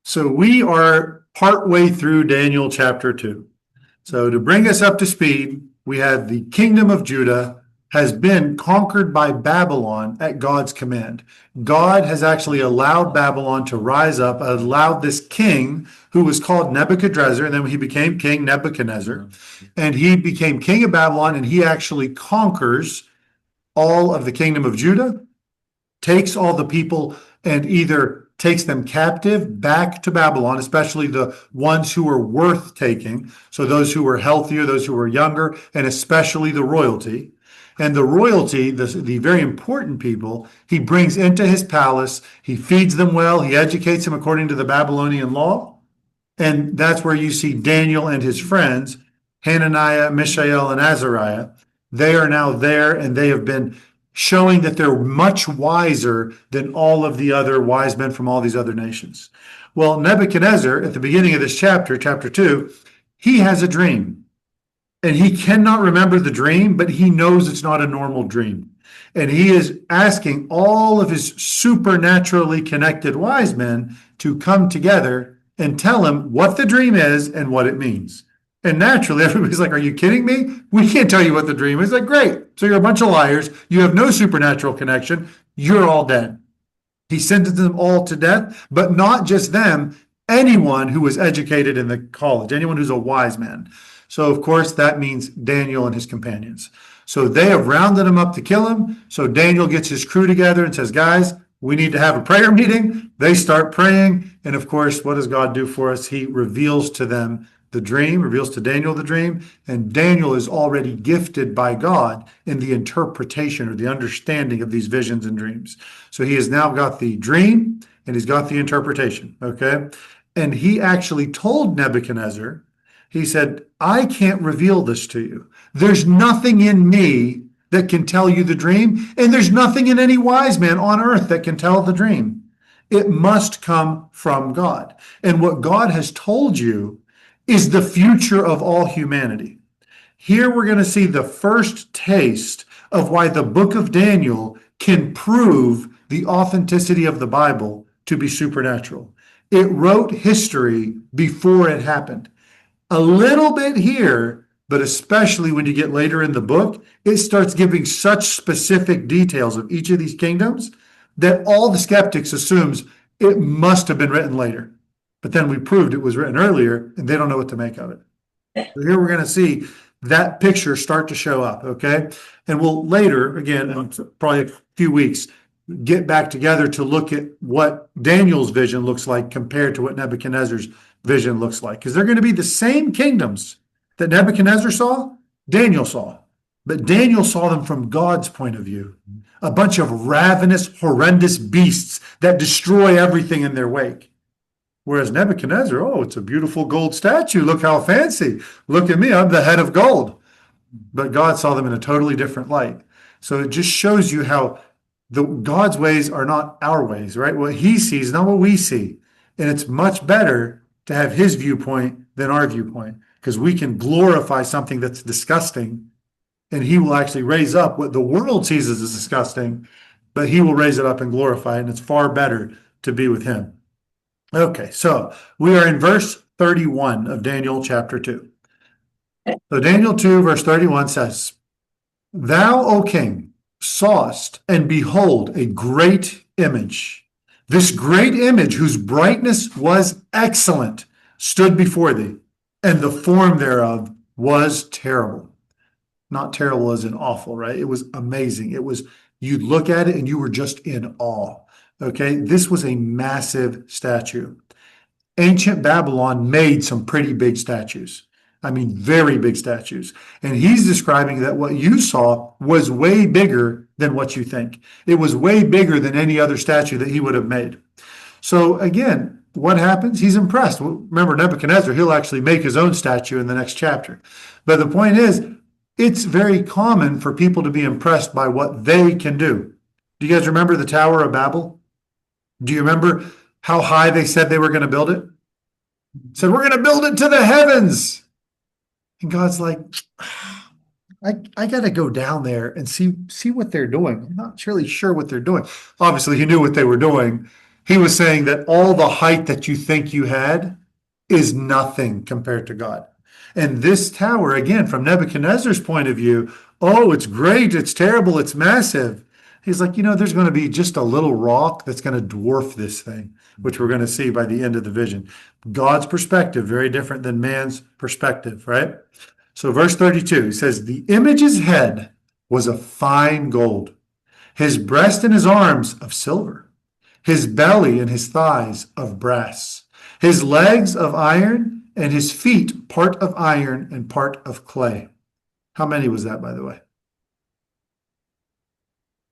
So we are partway through Daniel chapter 2. So to bring us up to speed, we had the kingdom of Judah has been conquered by Babylon at God's command. God has actually allowed Babylon to rise up, allowed this king who was called Nebuchadnezzar, and then he became King Nebuchadnezzar, and he became king of Babylon, and he actually conquers all of the kingdom of Judah, takes all the people and either takes them captive back to Babylon, especially the ones who were worth taking. So those who were healthier, those who were younger, and especially the royalty. And the royalty, the very important people, he brings into his palace. He feeds them well. He educates them according to the Babylonian law. And that's where you see Daniel and his friends, Hananiah, Mishael, and Azariah. They are now there, and they have been showing that they're much wiser than all of the other wise men from all these other nations. Well, Nebuchadnezzar, at the beginning of this chapter, chapter 2, he has a dream. And he cannot remember the dream, but he knows it's not a normal dream. And he is asking all of his supernaturally connected wise men to come together and tell him what the dream is and what it means. And naturally, everybody's like, are you kidding me? We can't tell you what the dream is. Like, great. So you're a bunch of liars. You have no supernatural connection. You're all dead. He sentenced them all to death, but not just them, anyone who was educated in the college, anyone who's a wise man. So, of course, that means Daniel and his companions. So they have rounded him up to kill him. So Daniel gets his crew together and says, guys, we need to have a prayer meeting. They start praying. And of course, what does God do for us? He reveals to them the dream, reveals to Daniel the dream, and Daniel is already gifted by God in the interpretation or the understanding of these visions and dreams. So he has now got the dream and he's got the interpretation, okay? And he actually told Nebuchadnezzar, he said, I can't reveal this to you. There's nothing in me that can tell you the dream, and there's nothing in any wise man on earth that can tell the dream. It must come from God. And what God has told you is the future of all humanity. Here we're going to see the first taste of why the book of Daniel can prove the authenticity of the Bible to be supernatural. It wrote history before it happened. A little bit here, but especially when you get later in the book, it starts giving such specific details of each of these kingdoms that all the skeptics assumes it must have been written later. But then we proved it was written earlier, and they don't know what to make of it. So here we're going to see that picture start to show up, okay? And we'll later, again, in probably a few weeks, get back together to look at what Daniel's vision looks like compared to what Nebuchadnezzar's vision looks like. Because they're going to be the same kingdoms that Nebuchadnezzar saw, Daniel saw. But Daniel saw them from God's point of view. A bunch of ravenous, horrendous beasts that destroy everything in their wake. Whereas Nebuchadnezzar, oh, it's a beautiful gold statue. Look how fancy. Look at me, I'm the head of gold. But God saw them in a totally different light. So it just shows you how God's ways are not our ways, right? What he sees, not what we see. And it's much better to have his viewpoint than our viewpoint, because we can glorify something that's disgusting, and he will actually raise up what the world sees as disgusting, but he will raise it up and glorify it, and it's far better to be with him. Okay, so we are in verse 31 of Daniel chapter 2. So Daniel 2, verse 31 says, Thou, O king, sawest, and behold, a great image. This great image, whose brightness was excellent, stood before thee, and the form thereof was terrible. Not terrible as in awful, right? It was amazing. It was, you'd look at it and you were just in awe. Okay, this was a massive statue. Ancient Babylon made some pretty big statues. I mean, very big statues. And he's describing that what you saw was way bigger than what you think. It was way bigger than any other statue that he would have made. So again, what happens? He's impressed. Remember, Nebuchadnezzar, he'll actually make his own statue in the next chapter. But the point is, it's very common for people to be impressed by what they can do. Do you guys remember the Tower of Babel? Do you remember how high they said they were going to build it? Said, we're going to build it to the heavens. And God's like, I got to go down there and see what they're doing. I'm not really sure what they're doing. Obviously, he knew what they were doing. He was saying that all the height that you think you had is nothing compared to God. And this tower, again, from Nebuchadnezzar's point of view, oh, it's great, it's terrible, it's massive. He's like, there's going to be just a little rock that's going to dwarf this thing, which we're going to see by the end of the vision. God's perspective, very different than man's perspective, right? So verse 32, he says, the image's head was of fine gold, his breast and his arms of silver, his belly and his thighs of brass, his legs of iron, and his feet part of iron and part of clay. How many was that, by the way?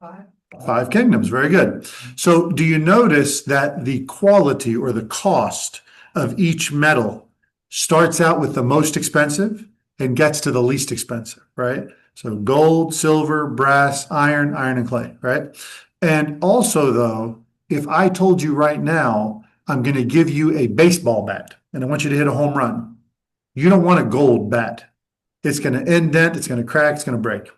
5. 5 kingdoms. Very good. So do you notice that the quality or the cost of each metal starts out with the most expensive and gets to the least expensive, right? So gold, silver, brass, iron and clay, right? And also, though, if I told you right now, I'm going to give you a baseball bat and I want you to hit a home run, you don't want a gold bat. It's going to indent, it's going to crack, it's going to break.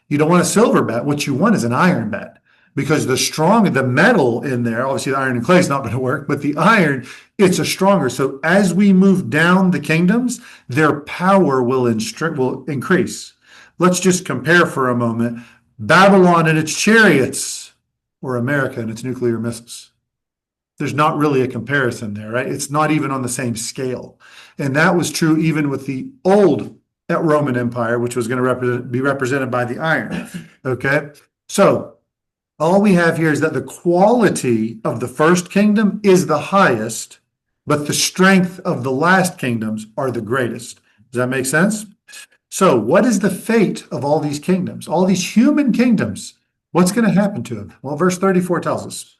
You don't want a silver bat. What you want is an iron bat, because the metal in there, obviously the iron and clay is not going to work, but the iron, it's a stronger. So as we move down the kingdoms, their power will increase. Let's just compare for a moment Babylon and its chariots or America and its nuclear missiles. There's not really a comparison there, right? It's not even on the same scale. And that was true even with the old Roman Empire, which was going to be represented by the iron. Okay. So all we have here is that the quality of the first kingdom is the highest, but the strength of the last kingdoms are the greatest. Does that make sense? So what is the fate of all these kingdoms, all these human kingdoms? What's going to happen to them? Well, verse 34 tells us,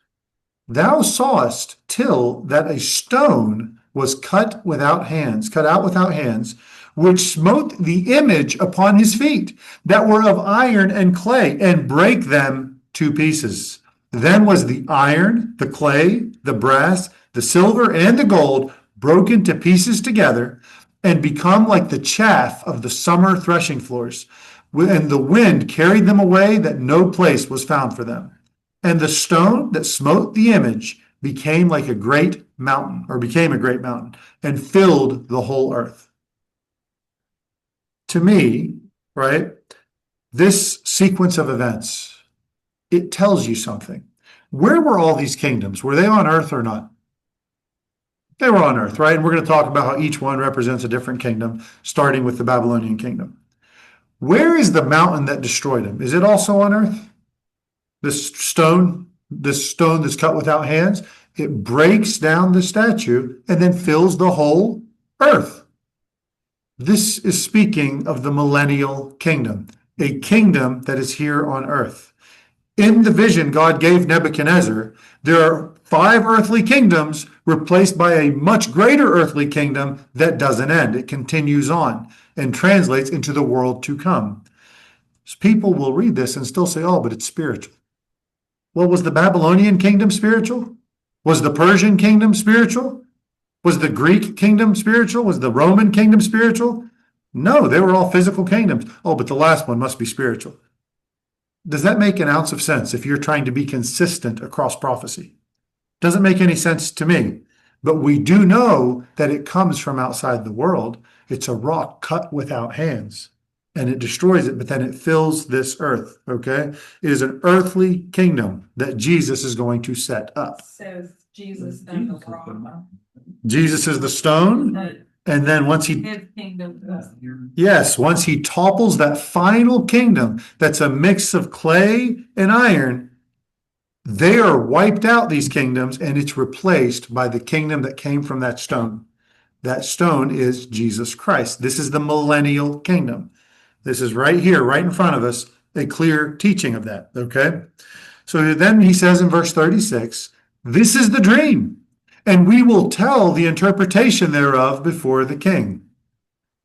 thou sawest till that a stone was cut out without hands, which smote the image upon his feet, that were of iron and clay, and brake them to pieces. Then was the iron, the clay, the brass, the silver, and the gold broken to pieces together, and become like the chaff of the summer threshing floors. And the wind carried them away, that no place was found for them. And the stone that smote the image became a great mountain, and filled the whole earth. To me, right, this sequence of events, it tells you something. Where were all these kingdoms? Were they on earth or not? They were on earth, right? And we're going to talk about how each one represents a different kingdom, starting with the Babylonian kingdom. Where is the mountain that destroyed them? Is it also on earth? This stone that's cut without hands, it breaks down the statue and then fills the whole earth. This is speaking of the millennial kingdom, a kingdom that is here on earth. In the vision God gave Nebuchadnezzar, there are 5 earthly kingdoms replaced by a much greater earthly kingdom that doesn't end. It continues on and translates into the world to come. So people will read this and still say, oh, but it's spiritual. Well, was the Babylonian kingdom spiritual? Was the Persian kingdom spiritual? Was the Greek kingdom spiritual? Was the Roman kingdom spiritual? No, they were all physical kingdoms. Oh, but the last one must be spiritual. Does that make an ounce of sense if you're trying to be consistent across prophecy? Doesn't make any sense to me. But we do know that it comes from outside the world. It's a rock cut without hands, and it destroys it, but then it fills this earth, okay? It is an earthly kingdom that Jesus is going to set up. So Jesus and the rock. Jesus is the stone, and then once he topples that final kingdom that's a mix of clay and iron, they are wiped out, these kingdoms, and it's replaced by the kingdom that came from that stone. That stone is Jesus Christ. This is the millennial kingdom. This is right here, right in front of us, a clear teaching of that, okay? So then he says in verse 36, this is the dream, and we will tell the interpretation thereof before the king.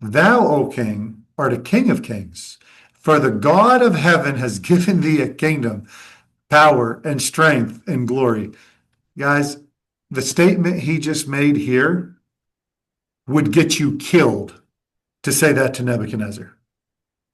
Thou, O king, art a king of kings, for the God of heaven has given thee a kingdom, power, and strength, and glory. Guys, the statement he just made here would get you killed to say that to Nebuchadnezzar.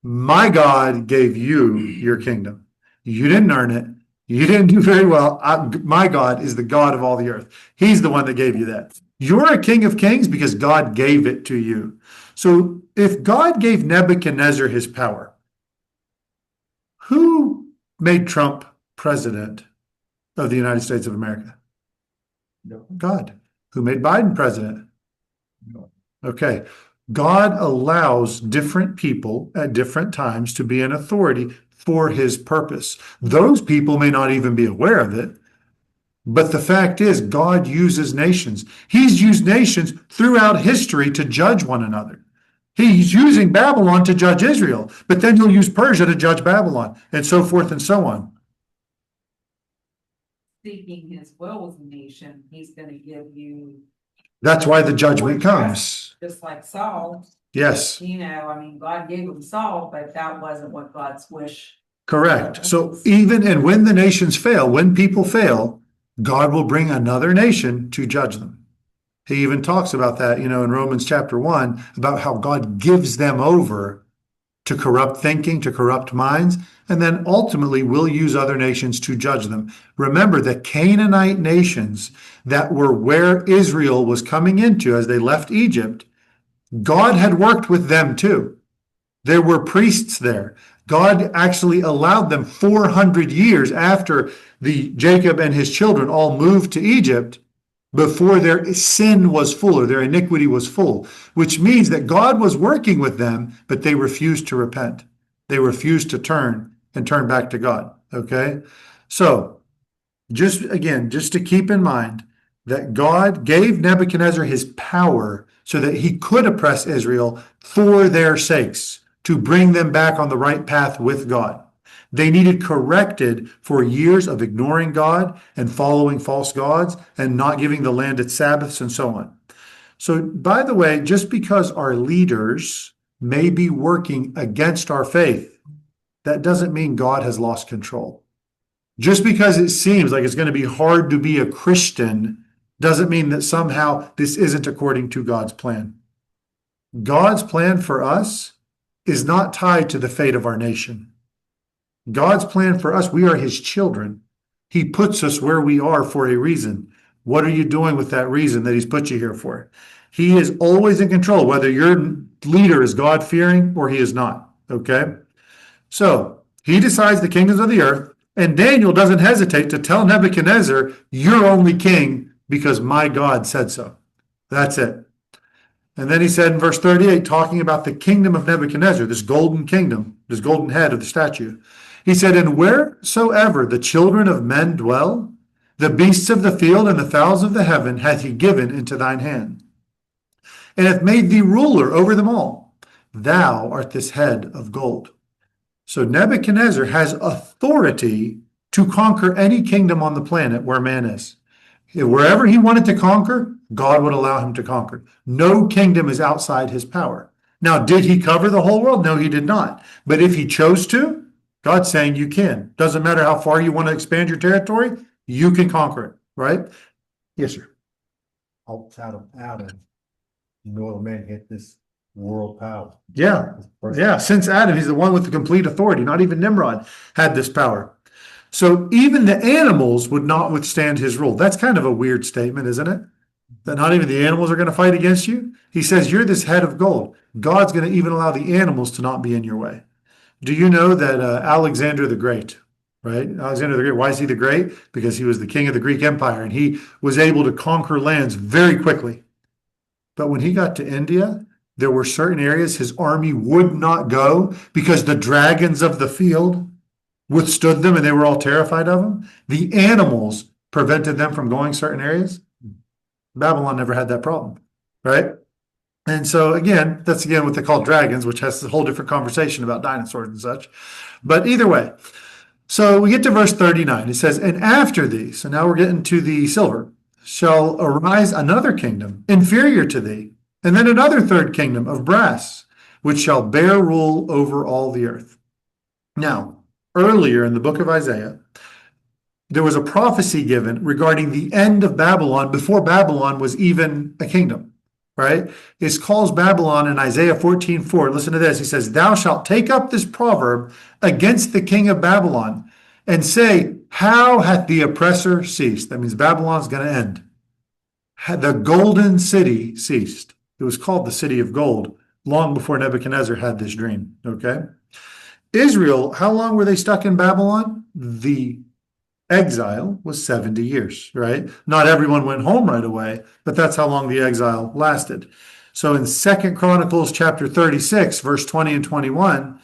My God gave you your kingdom. You didn't earn it. You didn't do very well. My God is the God of all the earth. He's the one that gave you that. You're a king of kings because God gave it to you. So if God gave Nebuchadnezzar his power, who made Trump president of the United States of America? God. Who made Biden president? Okay. God allows different people at different times to be an authority for his purpose. Those people may not even be aware of it, but the fact is, God uses nations. He's used nations throughout history to judge one another. He's using Babylon to judge Israel, but then he'll use Persia to judge Babylon, and so forth and so on. Seeking his will as a nation, he's gonna give you. That's why the judgment comes. Just like Saul, Yes, I mean, God gave him Saul, but that wasn't what God's wish. correct. So even and when the nations fail, when people fail, God will bring another nation to judge them. He even talks about that, in Romans chapter 1, about how God gives them over to corrupt thinking, to corrupt minds, and then ultimately will use other nations to judge them. Remember, the Canaanite nations that were where Israel was coming into as they left Egypt, God had worked with them too. There were priests there. God actually allowed them 400 years after Jacob and his children all moved to Egypt, before their sin was full or their iniquity was full, which means that God was working with them, but they refused to repent. They refused to turn back to God. Okay. So just to keep in mind that God gave Nebuchadnezzar his power so that he could oppress Israel for their sakes, to bring them back on the right path with God. They needed corrected for years of ignoring God and following false gods and not giving the land its Sabbaths and so on. So, by the way, just because our leaders may be working against our faith, that doesn't mean God has lost control. Just because it seems like it's going to be hard to be a Christian doesn't mean that somehow this isn't according to God's plan. God's plan for us is not tied to the fate of our nation. God's plan for us, we are his children. He puts us where we are for a reason. What are you doing with that reason that he's put you here for? He is always in control, whether your leader is God-fearing or he is not. Okay? So he decides the kingdoms of the earth, and Daniel doesn't hesitate to tell Nebuchadnezzar, you're only king because my God said so. That's it. And then he said in verse 38, talking about the kingdom of Nebuchadnezzar, this golden kingdom, this golden head of the statue, he said, and wheresoever the children of men dwell, the beasts of the field and the fowls of the heaven hath he given into thine hand, and hath made thee ruler over them all. Thou art this head of gold. So Nebuchadnezzar has authority to conquer any kingdom on the planet where man is. Wherever he wanted to conquer, God would allow him to conquer. No kingdom is outside his power. Now, did he cover the whole world? No, he did not. But if he chose to, God's saying you can. Doesn't matter how far you want to expand your territory, you can conquer it, right? Yes, sir. Outside of Adam, no other man had this world power. Yeah. Yeah. Since Adam, he's the one with the complete authority. Not even Nimrod had this power. So even the animals would not withstand his rule. That's kind of a weird statement, isn't it? That not even the animals are going to fight against you. He says, you're this head of gold. God's going to even allow the animals to not be in your way. Do you know that Alexander the Great, right? Alexander the Great, why is he the great? Because he was the king of the Greek Empire and he was able to conquer lands very quickly. But when he got to India, there were certain areas his army would not go because the dragons of the field withstood them and they were all terrified of him. The animals prevented them from going certain areas. Babylon never had that problem, right? And so again, that's again what they call dragons, which has a whole different conversation about dinosaurs and such. But either way, so we get to verse 39. It says, and after thee, so now we're getting to the silver, shall arise another kingdom inferior to thee, and then another third kingdom of brass, which shall bear rule over all the earth. Now, earlier in the book of Isaiah, there was a prophecy given regarding the end of Babylon before Babylon was even a kingdom. Right? It calls Babylon in Isaiah 14:4. Listen to this. He says, thou shalt take up this proverb against the king of Babylon and say, How hath the oppressor ceased? That means Babylon's going to end. Had the golden city ceased. It was called the city of gold long before Nebuchadnezzar had this dream. Okay. Israel, how long were they stuck in Babylon? The exile was 70 years, right? Not everyone went home right away, but that's how long the exile lasted. So in 2 Chronicles chapter 36, verse 20 and 21,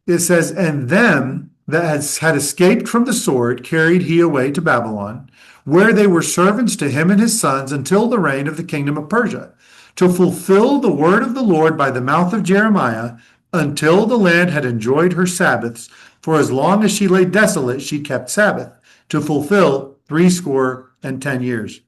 it says, and them that had escaped from the sword carried he away to Babylon, where they were servants to him and his sons until the reign of the kingdom of Persia, to fulfill the word of the Lord by the mouth of Jeremiah, until the land had enjoyed her Sabbaths. For as long as she lay desolate, she kept Sabbath, to fulfill 70 years.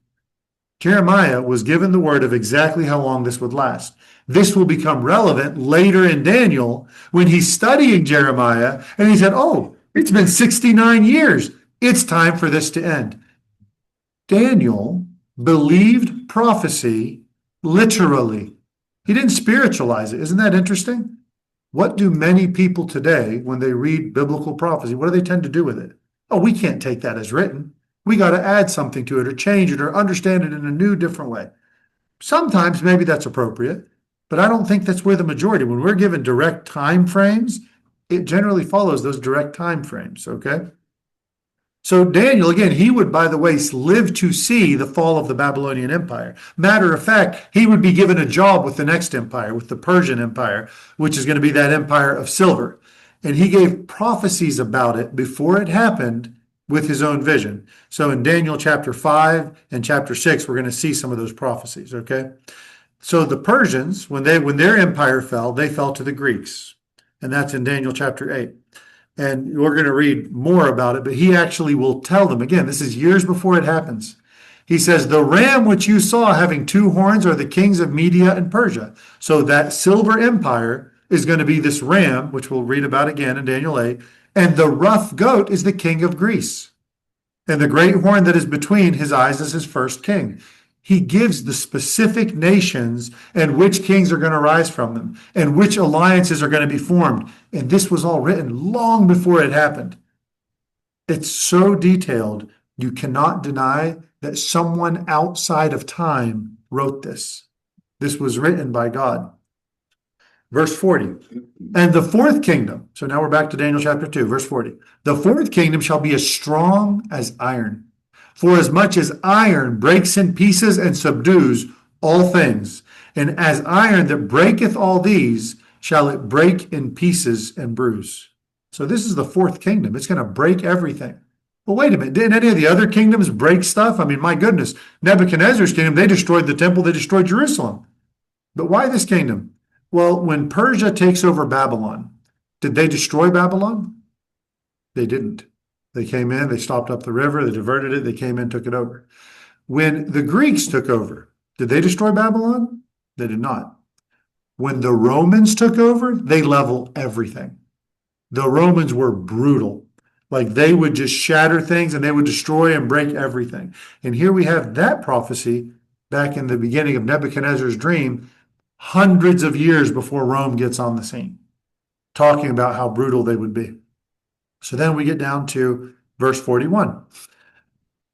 Jeremiah was given the word of exactly how long this would last. This will become relevant later in Daniel when he's studying Jeremiah and he said, oh, it's been 69 years. It's time for this to end. Daniel believed prophecy literally. He didn't spiritualize it. Isn't that interesting? What do many people today, when they read biblical prophecy, what do they tend to do with it? Oh, we can't take that as written. We got to add something to it or change it or understand it in a new, different way. Sometimes maybe that's appropriate, but I don't think that's where the majority, when we're given direct time frames, it generally follows those direct time frames, okay? So Daniel, again, he would, by the way, live to see the fall of the Babylonian Empire. Matter of fact, he would be given a job with the next empire, with the Persian Empire, which is going to be that empire of silver. And he gave prophecies about it before it happened with his own vision. So in Daniel chapter 5 and chapter 6, we're going to see some of those prophecies, okay? So the Persians, when their empire fell, they fell to the Greeks. And that's in Daniel chapter 8. And we're going to read more about it, but he actually will tell them, again, this is years before it happens. He says, the ram which you saw having 2 horns are the kings of Media and Persia. So that silver empire is going to be this ram, which we'll read about again in Daniel 8. And the rough goat is the king of Greece. And the great horn that is between his eyes is his first king. He gives the specific nations and which kings are going to rise from them and which alliances are going to be formed. And this was all written long before it happened. It's so detailed, you cannot deny that someone outside of time wrote this. This was written by God. Verse 40, and the fourth kingdom, so now we're back to Daniel chapter 2, verse 40. The fourth kingdom shall be as strong as iron. For as much as iron breaks in pieces and subdues all things, and as iron that breaketh all these, shall it break in pieces and bruise. So this is the fourth kingdom. It's going to break everything. Well, wait a minute. Didn't any of the other kingdoms break stuff? I mean, my goodness, Nebuchadnezzar's kingdom, they destroyed the temple, they destroyed Jerusalem. But why this kingdom? Well, when Persia takes over Babylon, did they destroy Babylon? They didn't. They came in, they stopped up the river, they diverted it, they came in, took it over. When the Greeks took over, did they destroy Babylon? They did not. When the Romans took over, they leveled everything. The Romans were brutal. Like they would just shatter things and they would destroy and break everything. And here we have that prophecy back in the beginning of Nebuchadnezzar's dream, hundreds of years before Rome gets on the scene, talking about how brutal they would be. So then we get down to verse 41.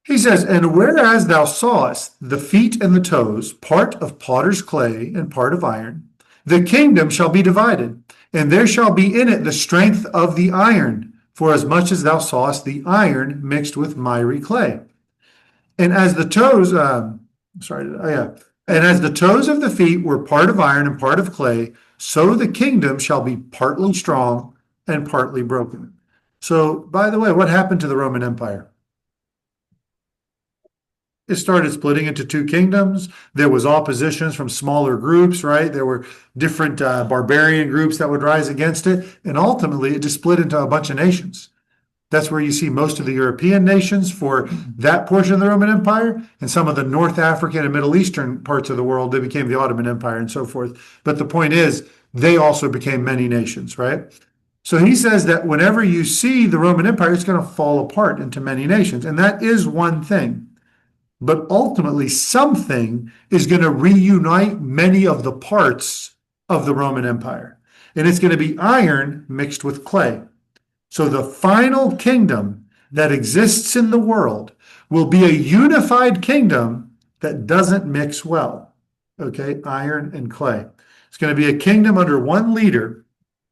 He says, and whereas thou sawest the feet and the toes, part of potter's clay and part of iron, the kingdom shall be divided, and there shall be in it the strength of the iron, for as much as thou sawest the iron mixed with miry clay. And as the toes, and as the toes of the feet were part of iron and part of clay, so the kingdom shall be partly strong and partly broken. So, by the way, what happened to the Roman Empire? It started splitting into 2 kingdoms. There was oppositions from smaller groups, right? There were different barbarian groups that would rise against it. And ultimately, it just split into a bunch of nations. That's where you see most of the European nations for that portion of the Roman Empire. And some of the North African and Middle Eastern parts of the world, they became the Ottoman Empire and so forth. But the point is, they also became many nations, right? So he says that whenever you see the Roman Empire, it's going to fall apart into many nations. And that is one thing. But ultimately, something is going to reunite many of the parts of the Roman Empire. And it's going to be iron mixed with clay. So the final kingdom that exists in the world will be a unified kingdom that doesn't mix well. Okay, iron and clay. It's going to be a kingdom under one leader,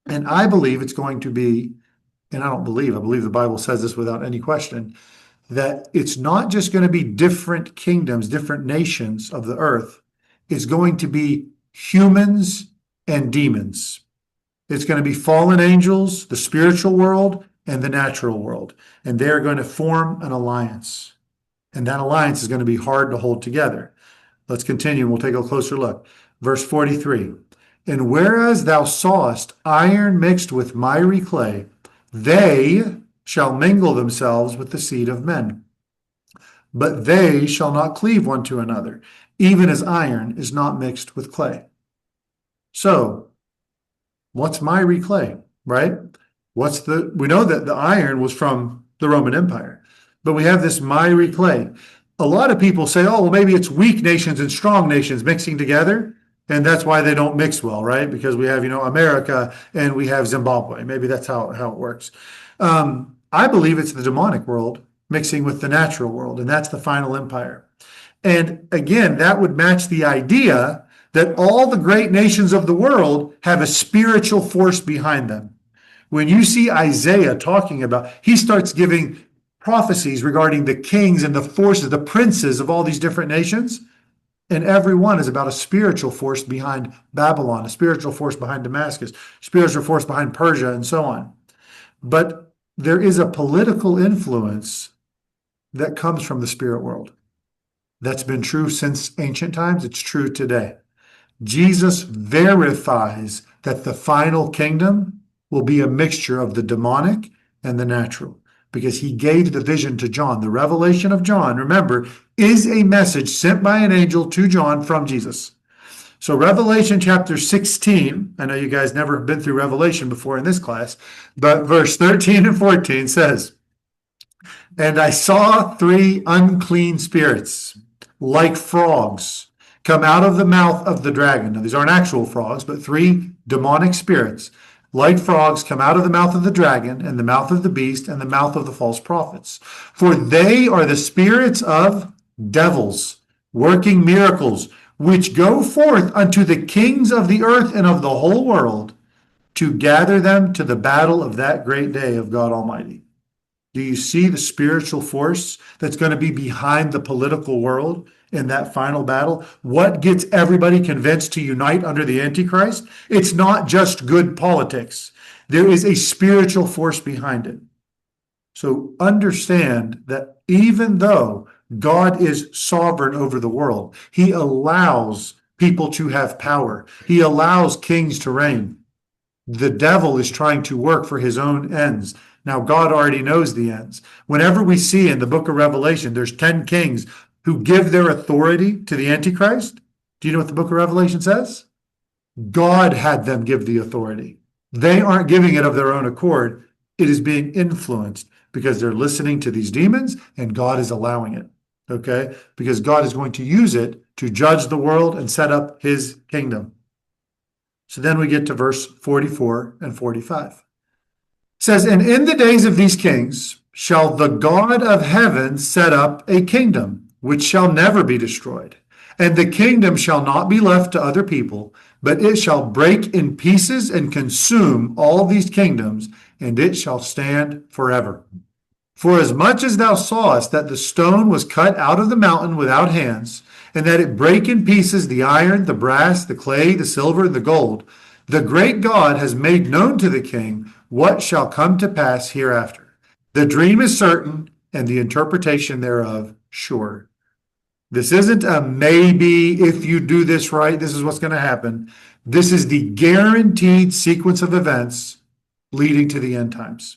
and I believe it's going to be, and I believe the Bible says this without any question, that it's not just going to be different kingdoms, different nations of the earth. It's going to be humans and demons. It's going to be fallen angels, the spiritual world, and the natural world. And they're going to form an alliance. And that alliance is going to be hard to hold together. Let's continue. We'll take a closer look. Verse 43. And whereas thou sawest iron mixed with miry clay, they shall mingle themselves with the seed of men. But they shall not cleave one to another, even as iron is not mixed with clay. So, what's miry clay, right? We know that the iron was from the Roman Empire, but we have this miry clay. A lot of people say, oh, well, maybe it's weak nations and strong nations mixing together, and that's why they don't mix well, right? Because we have, America and we have Zimbabwe. Maybe that's how it works. I believe it's the demonic world mixing with the natural world, and that's the final empire. And again, that would match the idea that all the great nations of the world have a spiritual force behind them. When you see Isaiah talking about, he starts giving prophecies regarding the kings and the forces, the princes of all these different nations, and every one is about a spiritual force behind Babylon, a spiritual force behind Damascus, spiritual force behind Persia, and so on. But there is a political influence that comes from the spirit world. That's been true since ancient times. It's true today. Jesus verifies that the final kingdom will be a mixture of the demonic and the natural, because he gave the vision to John. The revelation of John, remember, is a message sent by an angel to John from Jesus. So Revelation chapter 16, I know you guys never have been through Revelation before in this class, but verse 13 and 14 says, and I saw 3 unclean spirits, like frogs, come out of the mouth of the dragon. Now, these aren't actual frogs, but 3 demonic spirits, like frogs, come out of the mouth of the dragon, and the mouth of the beast, and the mouth of the false prophets. For they are the spirits of devils, working miracles, which go forth unto the kings of the earth and of the whole world, to gather them to the battle of that great day of God Almighty. Do you see the spiritual force that's going to be behind the political world in that final battle? What gets everybody convinced to unite under the Antichrist? It's not just good politics. There is a spiritual force behind it. So understand that even though God is sovereign over the world, he allows people to have power. He allows kings to reign. The devil is trying to work for his own ends. Now, God already knows the ends. Whenever we see in the book of Revelation, there's 10 kings who give their authority to the Antichrist. Do you know what the book of Revelation says? God had them give the authority. They aren't giving it of their own accord. It is being influenced because they're listening to these demons, and God is allowing it. Okay? Because God is going to use it to judge the world and set up his kingdom. So then we get to verse 44 and 45. It says, and in the days of these kings shall the God of heaven set up a kingdom, which shall never be destroyed. And the kingdom shall not be left to other people, but it shall break in pieces and consume all these kingdoms, and it shall stand forever. For as much as thou sawest that the stone was cut out of the mountain without hands, and that it brake in pieces the iron, the brass, the clay, the silver, and the gold, the great God has made known to the king what shall come to pass hereafter. The dream is certain, and the interpretation thereof sure. This isn't a maybe, if you do this right, this is what's going to happen. This is the guaranteed sequence of events leading to the end times.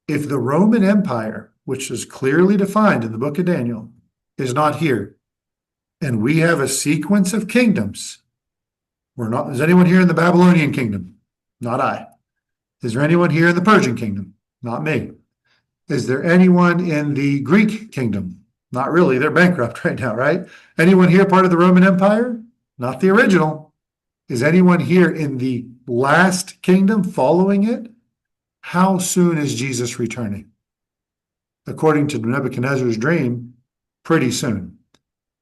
If the Roman Empire, which is clearly defined in the book of Daniel, is not here, and we have a sequence of kingdoms, is anyone here in the Babylonian kingdom? Not I. Is there anyone here in the Persian kingdom? Not me. Is there anyone in the Greek kingdom? Not really. They're bankrupt right now, right? Anyone here part of the Roman Empire? Not the original. Is anyone here in the last kingdom following it? How soon is Jesus returning? according to Nebuchadnezzar's dream, pretty soon.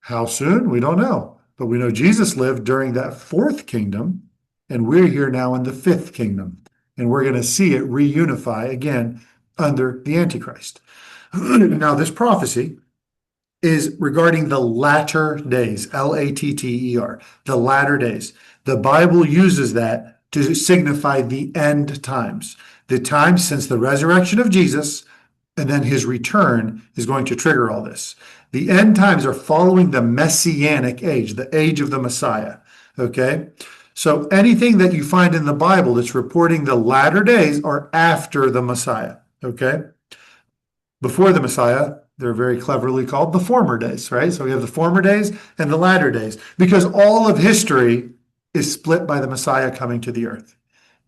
How soon? We don't know. But we know Jesus lived during that fourth kingdom, and we're here now in the fifth kingdom. And we're going to see it reunify again under the Antichrist. Now, this prophecy is regarding the latter days, Latter, the latter days. The Bible uses that to signify the end times, the time since the resurrection of Jesus, and then his return is going to trigger all this. The end times are following the Messianic age, the age of the Messiah, okay? So anything that you find in the Bible that's reporting the latter days are after the Messiah, okay? Before the Messiah, they're very cleverly called the former days, right? So we have the former days and the latter days, because all of history is split by the Messiah coming to the earth.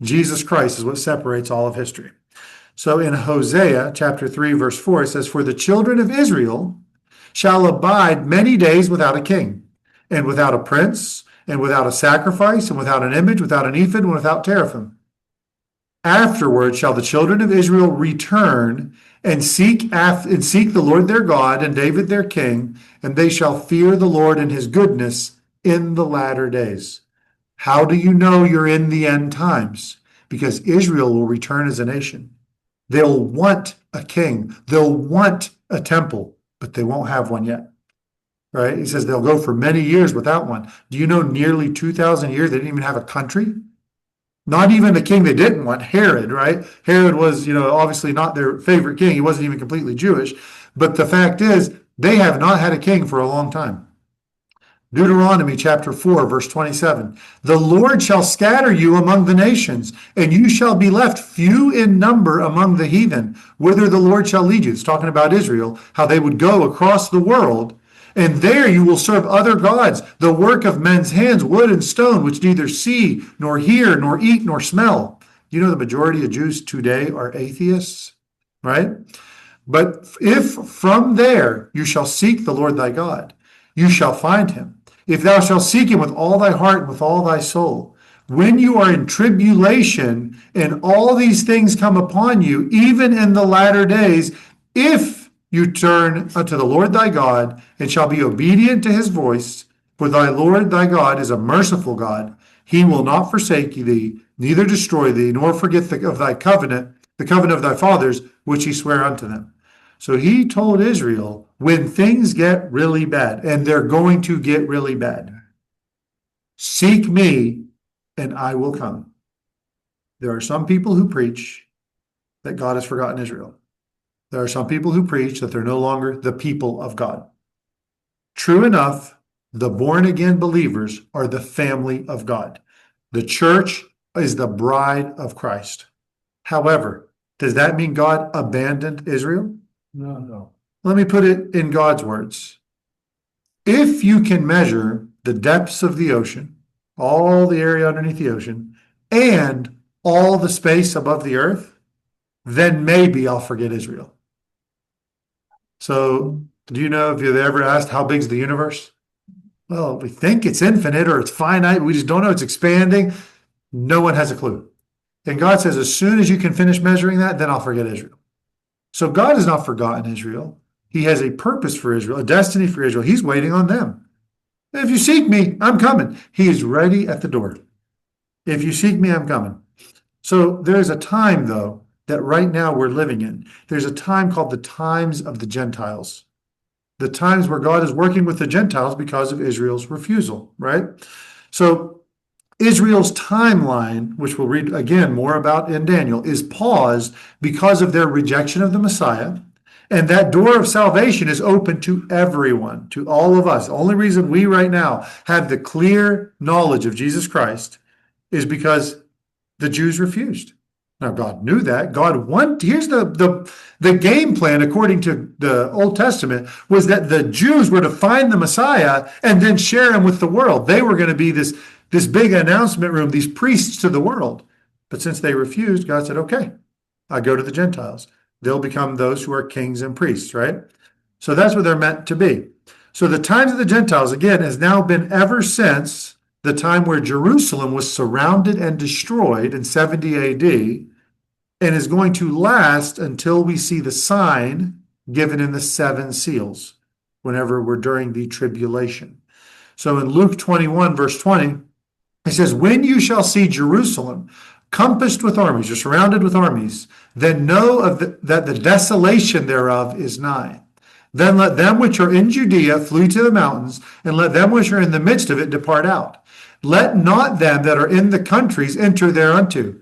Jesus Christ is what separates all of history. So in Hosea chapter 3, verse 4, it says, "For the children of Israel shall abide many days without a king, and without a prince, and without a sacrifice, and without an image, without an ephod, and without teraphim. Afterward shall the children of Israel return and seek the Lord their God and David their king, and they shall fear the Lord and his goodness in the latter days." How do you know you're in the end times? Because Israel will return as a nation. They'll want a king. They'll want a temple, but they won't have one yet. Right? He says they'll go for many years without one. Do you know nearly 2,000 years they didn't even have a country? Not even the king they didn't want, Herod, right? Herod was, obviously not their favorite king. He wasn't even completely Jewish. But the fact is, they have not had a king for a long time. Deuteronomy chapter 4, verse 27. "The Lord shall scatter you among the nations, and you shall be left few in number among the heathen, whither the Lord shall lead you." It's talking about Israel, how they would go across the world, and there you will serve other gods, the work of men's hands, wood and stone, which neither see, nor hear, nor eat, nor smell. You know the majority of Jews today are atheists, right? "But if from there you shall seek the Lord thy God, you shall find him. If thou shalt seek him with all thy heart and with all thy soul. When you are in tribulation and all these things come upon you, even in the latter days, if you turn unto the Lord thy God and shall be obedient to his voice, for thy Lord thy God is a merciful God. He will not forsake thee, neither destroy thee, nor forget of thy covenant, the covenant of thy fathers, which he sware unto them." So he told Israel, when things get really bad, and they're going to get really bad, seek me and I will come. There are some people who preach that God has forgotten Israel. There are some people who preach that they're no longer the people of God. True enough, the born-again believers are the family of God. The church is the bride of Christ. However, does that mean God abandoned Israel? No. Let me put it in God's words. If you can measure the depths of the ocean, all the area underneath the ocean, and all the space above the earth, then maybe I'll forget Israel. So, do you know if you've ever asked how big is the universe? Well, we think it's infinite or it's finite. We just don't know. It's expanding. No one has a clue. And God says, as soon as you can finish measuring that, then I'll forget Israel. So God has not forgotten Israel. He has a purpose for Israel, a destiny for Israel. He's waiting on them. If you seek me, I'm coming. He is ready at the door. If you seek me, I'm coming. So there's a time, though, that right now we're living in. There's a time called the times of the Gentiles. The times where God is working with the Gentiles because of Israel's refusal, right? So Israel's timeline, which we'll read again more about in Daniel, is paused because of their rejection of the Messiah. And that door of salvation is open to everyone, to all of us. The only reason we right now have the clear knowledge of Jesus Christ is because the Jews refused. Now, God knew that. Here's the game plan, according to the Old Testament, was that the Jews were to find the Messiah and then share him with the world. They were going to be this big announcement room, these priests to the world. But since they refused, God said, okay, I go to the Gentiles. They'll become those who are kings and priests, right? So that's what they're meant to be. So the times of the Gentiles, again, has now been ever since the time where Jerusalem was surrounded and destroyed in 70 AD, and is going to last until we see the sign given in the seven seals, whenever we're during the tribulation. So in Luke 21, verse 20, it says, when you shall see Jerusalem compassed with armies, or surrounded with armies, then know that the desolation thereof is nigh. Then let them which are in Judea flee to the mountains, and let them which are in the midst of it depart out. Let not them that are in the countries enter thereunto.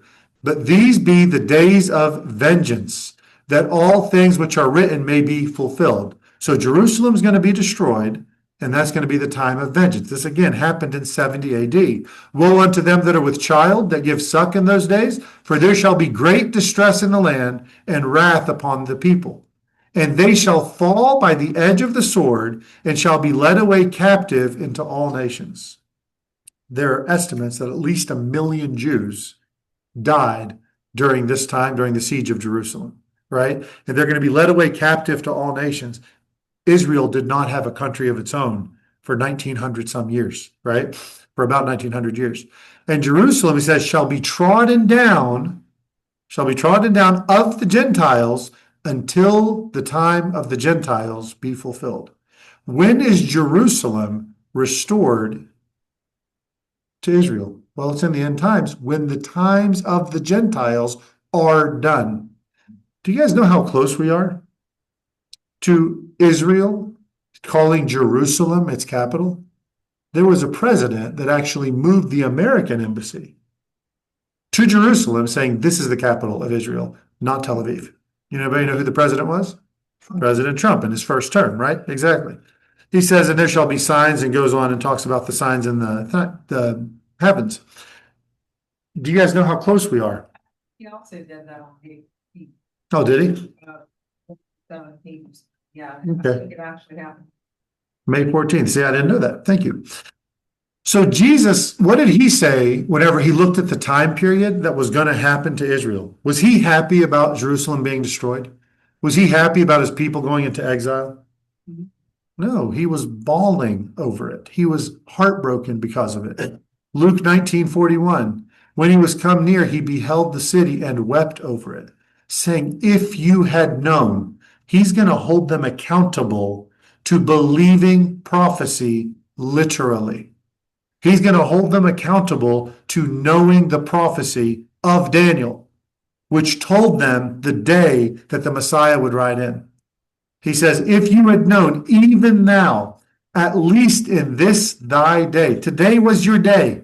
But these be the days of vengeance, that all things which are written may be fulfilled. So Jerusalem's going to be destroyed, and that's going to be the time of vengeance. This again happened in 70 AD. Woe unto them that are with child, that give suck in those days, for there shall be great distress in the land, and wrath upon the people. And they shall fall by the edge of the sword, and shall be led away captive into all nations. There are estimates that at least 1 million Jews died during this time, during the siege of Jerusalem, right? And they're going to be led away captive to all nations. Israel did not have a country of its own for 1900 some years, right? For about 1900 years. And Jerusalem, he says, shall be trodden down of the Gentiles until the time of the Gentiles be fulfilled. When is Jerusalem restored to Israel? Well, it's in the end times, when the times of the Gentiles are done. Do you guys know how close we are to Israel calling Jerusalem its capital? There was a president that actually moved the American embassy to Jerusalem, saying this is the capital of Israel, not Tel Aviv. Anybody know who the president was? President Trump in his first term, right? Exactly. He says, and there shall be signs, and goes on and talks about the signs in the heavens. Do you guys know how close we are? He also did that on Oh, did he? 17. Yeah, I Okay. think it actually happened. May 14th. See, I didn't know that. Thank you. So Jesus, what did he say whenever he looked at the time period that was going to happen to Israel? Was he happy about Jerusalem being destroyed? Was he happy about his people going into exile? Mhm. No, he was bawling over it. He was heartbroken because of it. Luke 19:41, when he was come near, he beheld the city and wept over it, saying, if you had known, he's going to hold them accountable to believing prophecy literally. He's going to hold them accountable to knowing the prophecy of Daniel, which told them the day that the Messiah would ride in. He says, if you had known even now, at least in this thy day, today was your day,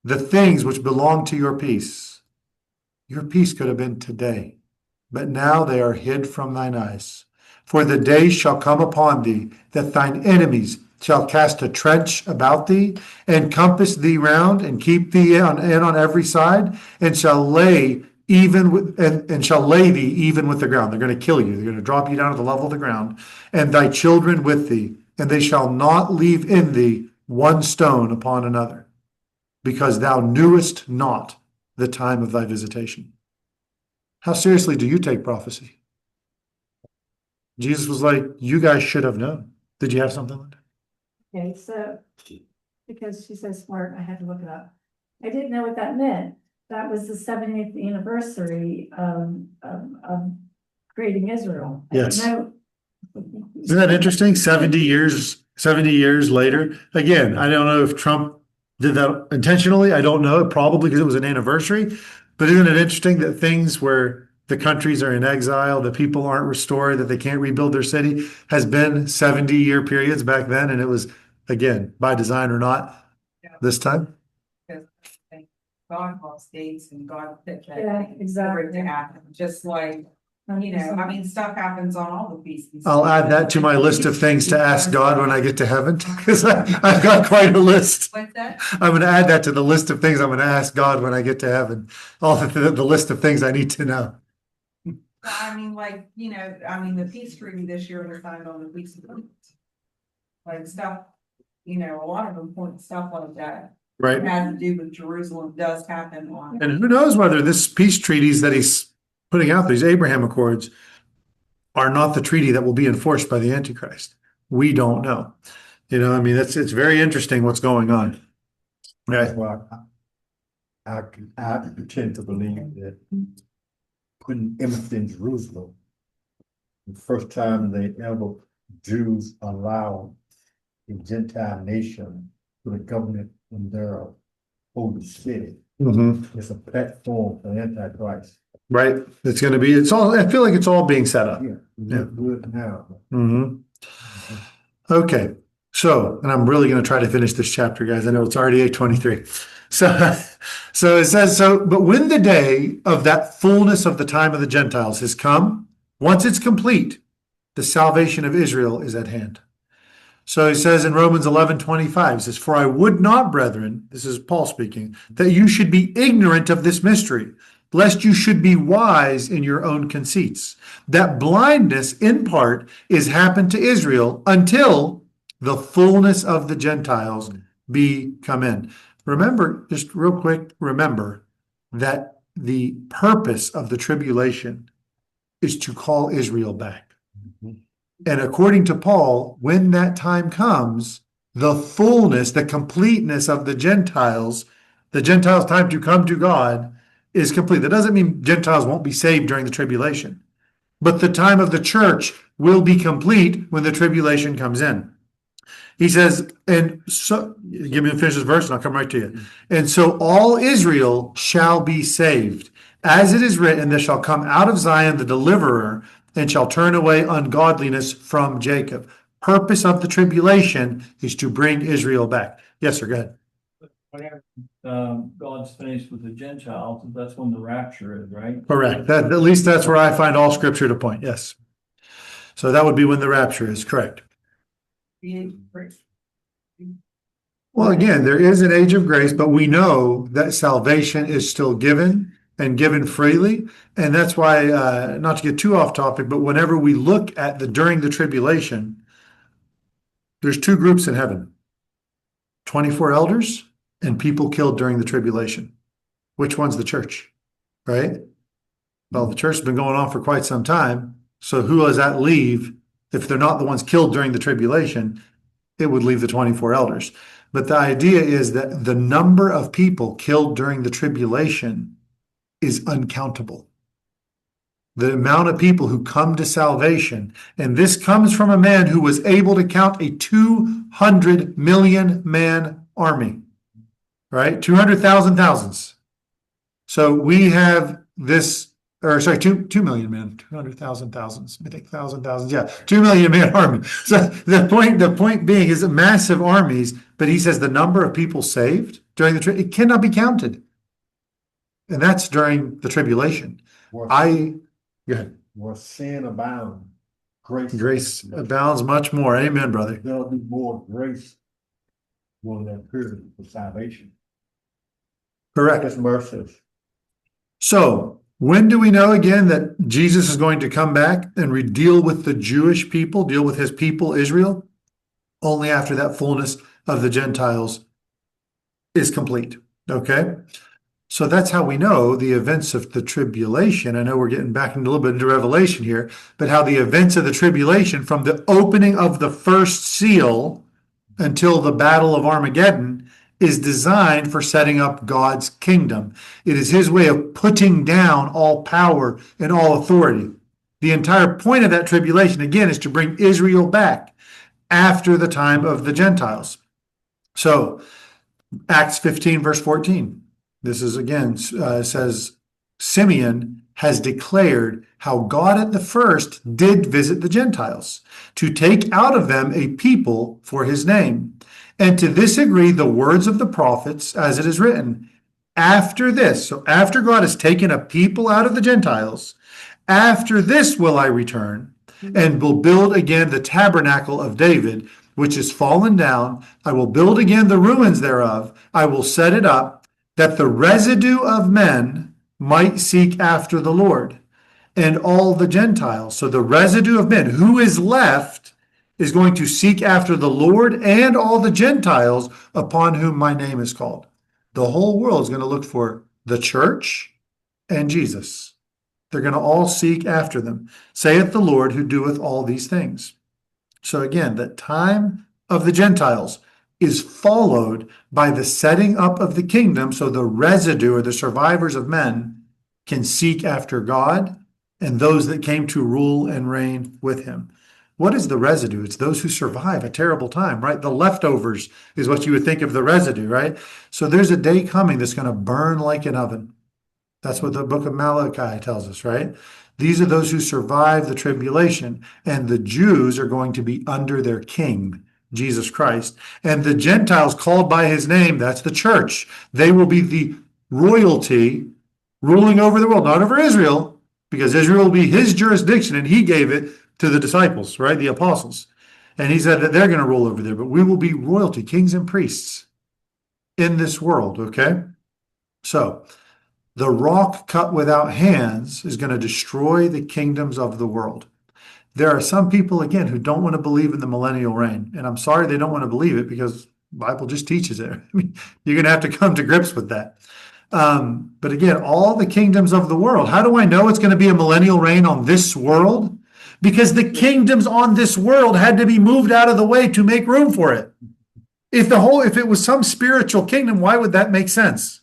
the things which belong to your peace could have been today, but now they are hid from thine eyes. For the day shall come upon thee that thine enemies shall cast a trench about thee, and compass thee round, and keep thee in on every side, and shall lay even with, and shall lay thee even with the ground. They're going to kill you. They're going to drop you down to the level of the ground, and thy children with thee, and they shall not leave in thee one stone upon another, because thou knewest not the time of thy visitation. How seriously do you take prophecy? Jesus was like, you guys should have known. Did you have something, Linda? Okay, so, because she's so smart, I had to look it up. I didn't know what that meant. That was the 70th anniversary of creating Israel. I didn't Yes. know. Isn't that interesting? 70 years later. Again, I don't know if Trump did that intentionally. I don't know, probably because it was an anniversary. But isn't it interesting that things where the countries are in exile, the people aren't restored, that they can't rebuild their city, has been 70-year periods back then, and it was, again, by design or not, Yeah. this time? Because I think God loves states and God picked that. Yeah, thing for exactly. it to happen, just like, you know, I mean, stuff happens on all the pieces. I'll add that to my list of things to ask God when I get to heaven, because I've got quite a list. What's that? I'm going to add that to the list of things I'm going to ask God when I get to heaven. All the list of things I need to know. I mean, like, you know, I mean, the peace treaty this year was signed on the peace agreement. Like stuff, you know, a lot of them point stuff like that. Right. Has to do with Jerusalem does happen on. And who knows whether this peace treaties that he's putting out, these Abraham Accords, are not the treaty that will be enforced by the Antichrist. We don't know. You know, I mean, it's very interesting what's going on. Right. Well, I tend to believe that putting emphasis in Jerusalem The first time they ever Jews allowed a Gentile nation to the government in their holy city. It's a platform for Antichrist. Right. It's going to be, it's all, I feel like it's all being set up. Yeah, Yeah. good now. Okay. So, and I'm really going to try to finish this chapter, guys. I know it's already 8:23. So it says, but when the day of that fullness of the time of the Gentiles has come, once it's complete, the salvation of Israel is at hand. So he says in Romans 11:25, he says, for I would not, brethren, this is Paul speaking, that you should be ignorant of this mystery, lest you should be wise in your own conceits. That blindness in part is happened to Israel until the fullness of the Gentiles be come in. Remember, just real quick, remember that the purpose of the tribulation is to call Israel back. And according to Paul, when that time comes, the fullness, the completeness of the Gentiles time to come to God is complete. That doesn't mean Gentiles won't be saved during the tribulation, but the time of the church will be complete when the tribulation comes in. He says, and so, give me the finish this verse and I'll come right to you. And so all Israel shall be saved, as it is written, there shall come out of Zion the deliverer, and shall turn away ungodliness from Jacob. Purpose of the tribulation is to bring Israel back. Yes, sir, go ahead. Whenever God's finished with the Gentiles, that's when the rapture is, right? Correct. That, at least that's where I find all scripture to point. Yes. So that would be when the rapture is correct. Well, again, there is an age of grace, but we know that salvation is still given and given freely. And that's why, not to get too off topic, but whenever we look at during the tribulation, there's two groups in heaven, 24 elders and people killed during the tribulation. Which one's the church, right? Well, the church has been going on for quite some time. So who does that leave? If they're not the ones killed during the tribulation, it would leave the 24 elders. But the idea is that the number of people killed during the tribulation is uncountable. The amount of people who come to salvation, and this comes from a man who was able to count a 200 million man army, right? 200,000 thousands. So we have this, or sorry, 2 million men, 200,000 thousands, I think thousands, yeah, 2 million man army. So the point being is massive armies, but he says the number of people saved during the it cannot be counted. And that's during the tribulation. Go ahead. Where sin abound, Grace abounds much more. Amen, brother. There'll be more grace when that period for salvation. Correct. His mercies. So when do we know again that Jesus is going to come back and deal with the Jewish people, deal with his people, Israel? Only after that fullness of the Gentiles is complete. Okay? So that's how we know the events of the tribulation. I know we're getting back into a little bit into Revelation here, but how the events of the tribulation from the opening of the first seal until the Battle of Armageddon is designed for setting up God's kingdom. It is his way of putting down all power and all authority. The entire point of that tribulation, again, is to bring Israel back after the time of the Gentiles. So, Acts 15, verse 14. This is again, says, Simeon has declared how God at the first did visit the Gentiles to take out of them a people for his name. And to this agree the words of the prophets, as it is written, after this, so after God has taken a people out of the Gentiles, after this will I return and will build again the tabernacle of David, which is fallen down. I will build again the ruins thereof. I will set it up, that the residue of men might seek after the Lord and all the Gentiles. So the residue of men who is left is going to seek after the Lord and all the Gentiles upon whom my name is called. The whole world is going to look for the church and Jesus. They're going to all seek after them. Saith the Lord who doeth all these things. So again, the time of the Gentiles is followed by the setting up of the kingdom, so the residue or the survivors of men can seek after God and those that came to rule and reign with him. What is the residue? It's those who survive a terrible time, right? The leftovers is what you would think of the residue, right? So there's a day coming that's going to burn like an oven. That's what the book of Malachi tells us, right? These are those who survive the tribulation, and the Jews are going to be under their king, Jesus Christ. And the Gentiles called by his name, that's the church. They will be the royalty ruling over the world, not over Israel, because Israel will be his jurisdiction, and he gave it to the disciples, right? The apostles. And he said that they're going to rule over there, but we will be royalty, kings and priests in this world, okay? So the rock cut without hands is going to destroy the kingdoms of the world. There are some people, again, who don't want to believe in the millennial reign. And I'm sorry they don't want to believe it because the Bible just teaches it. I mean, you're going to have to come to grips with that. But again, all the kingdoms of the world. How do I know it's going to be a millennial reign on this world? Because the kingdoms on this world had to be moved out of the way to make room for it. If it was some spiritual kingdom, why would that make sense?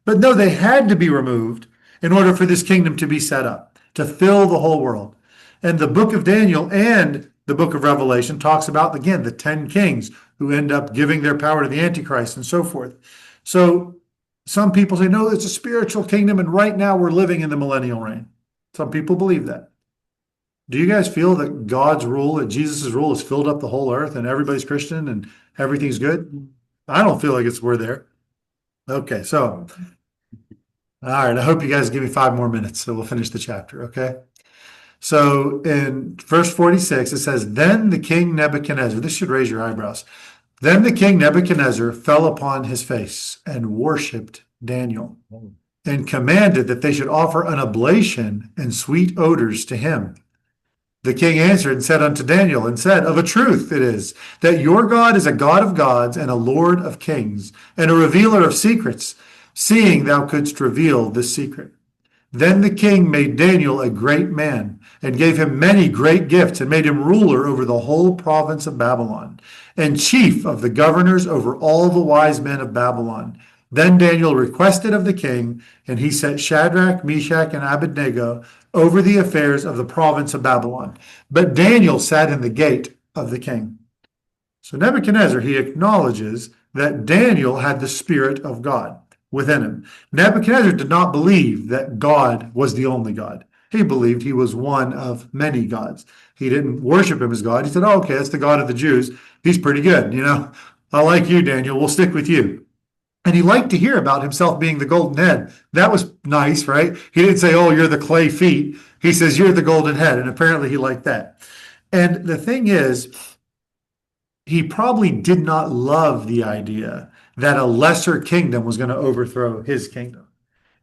But no, they had to be removed in order for this kingdom to be set up, to fill the whole world. And the book of Daniel and the book of Revelation talks about, again, the 10 kings who end up giving their power to the Antichrist and so forth. So some people say, no, it's a spiritual kingdom, and right now we're living in the millennial reign. Some people believe that. Do you guys feel that God's rule, that Jesus' rule has filled up the whole earth and everybody's Christian and everything's we're there. Okay, so, all right, I hope you guys give me 5 more minutes, so we'll finish the chapter, okay? So in verse 46, it says, then the king Nebuchadnezzar, this should raise your eyebrows. Then the king Nebuchadnezzar fell upon his face and worshiped Daniel and commanded that they should offer an oblation and sweet odors to him. The king answered and said unto Daniel, and said, of a truth it is, that your God is a God of gods and a Lord of kings, and a revealer of secrets, seeing thou couldst reveal this secret. Then the king made Daniel a great man, and gave him many great gifts, and made him ruler over the whole province of Babylon, and chief of the governors over all the wise men of Babylon. Then Daniel requested of the king, and he set Shadrach, Meshach, and Abednego over the affairs of the province of Babylon. But Daniel sat in the gate of the king. So Nebuchadnezzar, he acknowledges that Daniel had the Spirit of God within him. Nebuchadnezzar did not believe that God was the only God. He believed he was one of many gods. He didn't worship him as God. He said, oh, okay, that's the God of the Jews. He's pretty good. I like you, Daniel. We'll stick with you. And he liked to hear about himself being the golden head. That was nice, right? He didn't say, oh, you're the clay feet. He says, you're the golden head. And apparently he liked that. And the thing is, he probably did not love the idea that a lesser kingdom was going to overthrow his kingdom.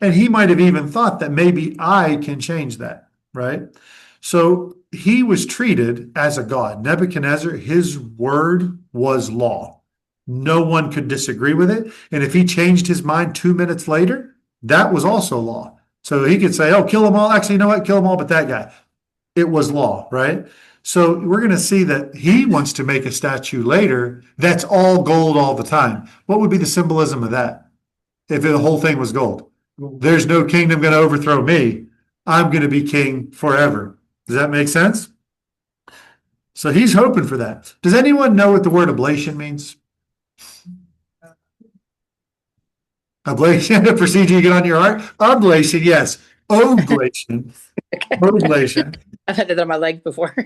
And he might have even thought that maybe I can change that, right? So he was treated as a god. Nebuchadnezzar, his word was law. No one could disagree with it. And if he changed his mind 2 minutes later, that was also law. So he could say, oh, kill them all. Actually, you know what? Kill them all but that guy. It was law, right? So we're going to see that he wants to make a statue later that's all gold all the time. What would be the symbolism of that if the whole thing was gold? There's no kingdom going to overthrow me. I'm going to be king forever. Does that make sense? So he's hoping for that. Does anyone know what the word oblation means? Ablation, a procedure you get on your heart. Ablation, yes. Oblation. Oblation. I've had that on my leg before.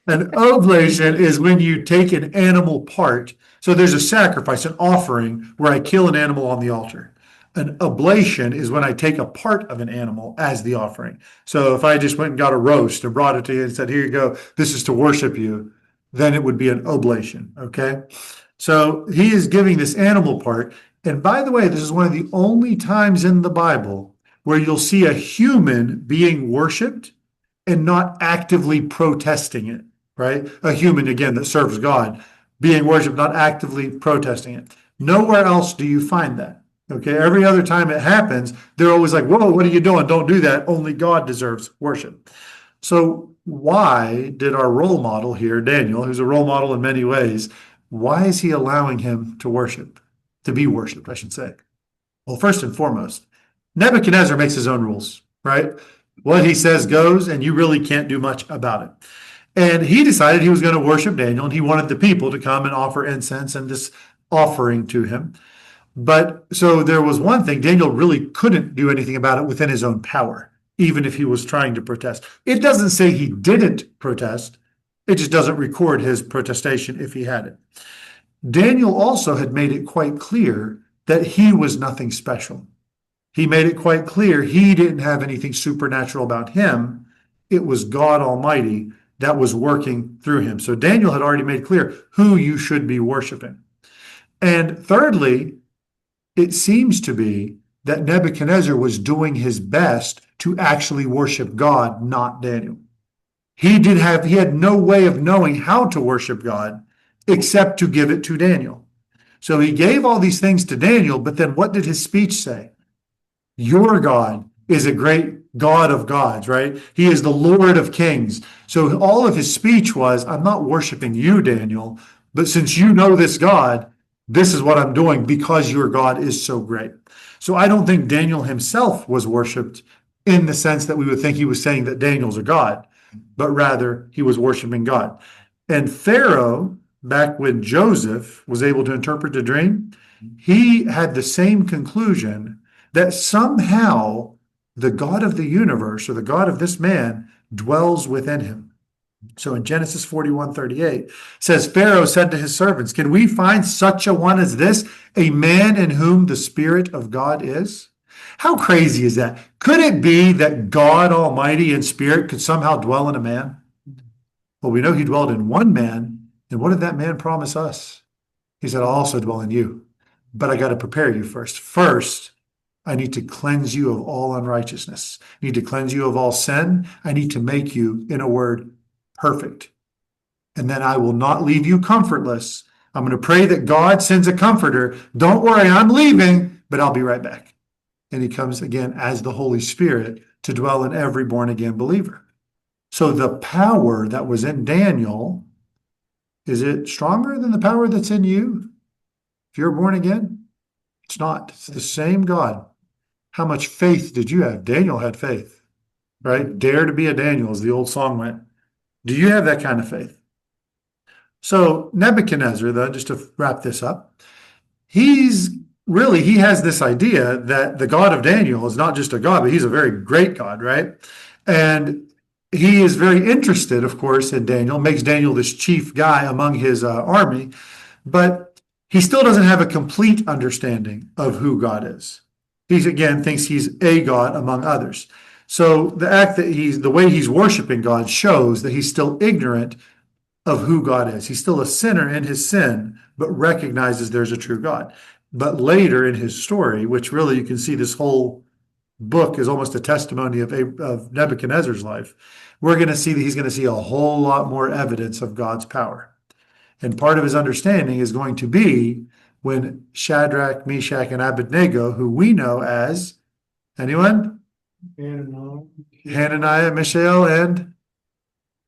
An oblation is when you take an animal part. So there's a sacrifice, an offering, where I kill an animal on the altar. An oblation is when I take a part of an animal as the offering. So if I just went and got a roast and brought it to you and said, here you go, this is to worship you, then it would be an oblation, okay? So he is giving this animal part. And by the way, this is one of the only times in the Bible where you'll see a human being worshiped and not actively protesting it, right? A human, again, that serves God, being worshiped, not actively protesting it. Nowhere else do you find that, okay? Every other time it happens, they're always like, whoa, what are you doing? Don't do that. Only God deserves worship. So why did our role model here, Daniel, who's a role model in many ways, why is he allowing him to worship? To be worshipped, I should say. Well, first and foremost, Nebuchadnezzar makes his own rules, right? What he says goes, and you really can't do much about it. And he decided he was going to worship Daniel, and he wanted the people to come and offer incense and this offering to him. But so there was one thing, Daniel really couldn't do anything about it within his own power, even if he was trying to protest. It doesn't say he didn't protest, it just doesn't record his protestation if he had it. Daniel also had made it quite clear that he was nothing special. He made it quite clear he didn't have anything supernatural about him. It was God Almighty that was working through him. So Daniel had already made clear who you should be worshiping. And thirdly, it seems to be that Nebuchadnezzar was doing his best to actually worship God, not Daniel. He had no way of knowing how to worship God except to give it to Daniel. So he gave all these things to Daniel, but then what did his speech say? Your God is a great God of gods, right? He is the Lord of kings. So all of his speech was, I'm not worshiping you, Daniel, but since you know this God, this is what I'm doing because your God is so great. So I don't think Daniel himself was worshiped in the sense that we would think he was saying that Daniel's a God, but rather he was worshiping God. And Pharaoh, back when Joseph was able to interpret the dream, he had the same conclusion that somehow the God of the universe or the God of this man dwells within him. So in Genesis 41:38 says, Pharaoh said to his servants, can we find such a one as this, a man in whom the Spirit of God is? How crazy is that? Could it be that God Almighty in spirit could somehow dwell in a man? Well, we know he dwelled in one man. And what did that man promise us? He said, I'll also dwell in you. But I got to prepare you first. First, I need to cleanse you of all unrighteousness. I need to cleanse you of all sin. I need to make you, in a word, perfect. And then I will not leave you comfortless. I'm going to pray that God sends a comforter. Don't worry, I'm leaving, but I'll be right back. And he comes again as the Holy Spirit to dwell in every born again believer. So the power that was in Daniel, is it stronger than the power that's in you? If you're born again, it's not. It's the same God. How much faith did you have? Daniel had faith, right? Dare to be a Daniel, as the old song went. Do you have that kind of faith? So Nebuchadnezzar, then, just to wrap this up, he has this idea that the God of Daniel is not just a God, but he's a very great God, right? And he is very interested, of course, in Daniel, makes Daniel this chief guy among his army, but he still doesn't have a complete understanding of who God is. He again thinks he's a God among others. So the way he's worshiping God shows that he's still ignorant of who God is. He's still a sinner in his sin, but recognizes there's a true God. But later in his story, which really you can see this whole book is almost a testimony of Nebuchadnezzar's life, we're going to see that he's going to see a whole lot more evidence of God's power. And part of his understanding is going to be when Shadrach, Meshach, and Abednego, who we know as, anyone? Hananiah, Mishael, and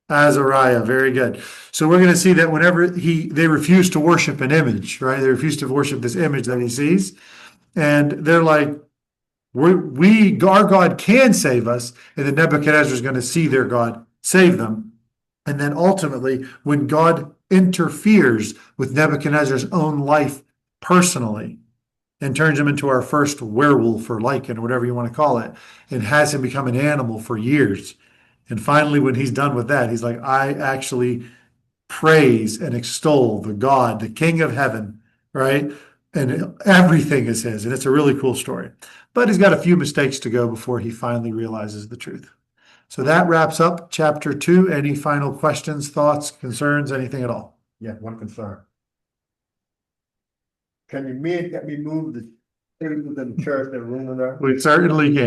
Azariah. Very good. So we're going to see that whenever they refuse to worship an image, right? They refuse to worship this image that he sees. And they're like, our God can save us. And then Nebuchadnezzar is going to see their God save them. And then ultimately, when God interferes with Nebuchadnezzar's own life personally and turns him into our first werewolf or lichen or whatever you want to call it, and has him become an animal for years. And finally, when he's done with that, he's like, I actually praise and extol the God, the King of heaven, right? And everything is his. And it's a really cool story. But he's got a few mistakes to go before he finally realizes the truth. So that wraps up chapter 2. Any final questions, thoughts, concerns, anything at all? Yeah, one concern. Can you move the tables in the church and room in there? We certainly can.